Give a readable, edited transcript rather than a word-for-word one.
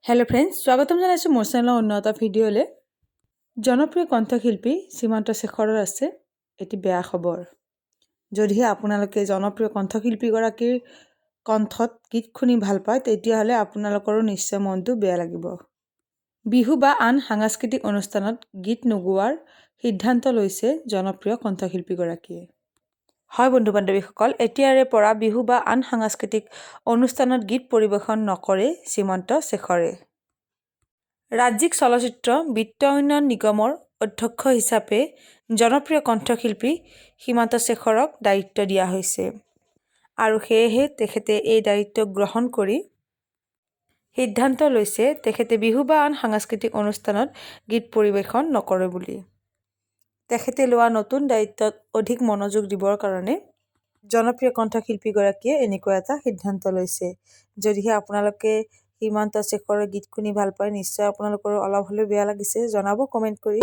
hello friends स्वागतम জানাইছো মোৰ চেনেলৰ উন্নত ভিডিঅ'লে জনপ্ৰিয় কণ্ঠশিল্পী শ্ৰীমন্ত শেখৰৰ আছে এটি বেয়া খবৰ যদিহে আপোনালোকে জনপ্ৰিয় কণ্ঠশিল্পী গৰাকীৰ কণ্ঠত গীত শুনি ভাল পায় তেতিয়াহলে আপোনালোকৰ নিশ্চয় মনটো বেয়া লাগিব বিহু বা আন সাংস্কৃতিক অনুষ্ঠানত গীত নগোৱাৰ সিদ্ধান্ত লৈছে জনপ্ৰিয় কণ্ঠশিল্পী গৰাকীয়ে হয় বন্ধু বান্ধৱীসকল এতিয়াৰে পৰা বিহু বা আন সাংস্কৃতিক অনুষ্ঠানত গীত পৰিবেশন নকৰে শ্ৰীমন্ত শেখৰে ৰাজ্যিক চলচ্চিত্ৰ বিত্ত উন্নয়ন নিগমৰ অধ্যক্ষ হিচাপে জনপ্ৰিয় কণ্ঠশিল্পী শ্ৰীমন্ত শেখৰক দায়িত্ব দিয়া হৈছে আৰু সেয়েহে তেখেতে এই দায়িত্ব গ্ৰহণ কৰি সিদ্ধান্ত লৈছে তেখেতে বিহু বা আন সাংস্কৃতিক অনুষ্ঠানত গীত পৰিবেশন নকৰে বুলি তেখেতে লোৱা নতুন দায়িত্বত অধিক মনোযোগ দিবৰ কাৰণে জনপ্ৰিয় কণ্ঠশিল্পী গৰাকীয়ে এনেকুৱা এটা সিদ্ধান্ত লৈছে যদিহে আপোনালোকে শ্ৰীমন্ত শেখৰৰ গীত শুনি ভাল পায় নিশ্চয় আপোনালোকৰ অলপ হলেও বেয়া লাগিছে জনাব কমেন্ট কৰি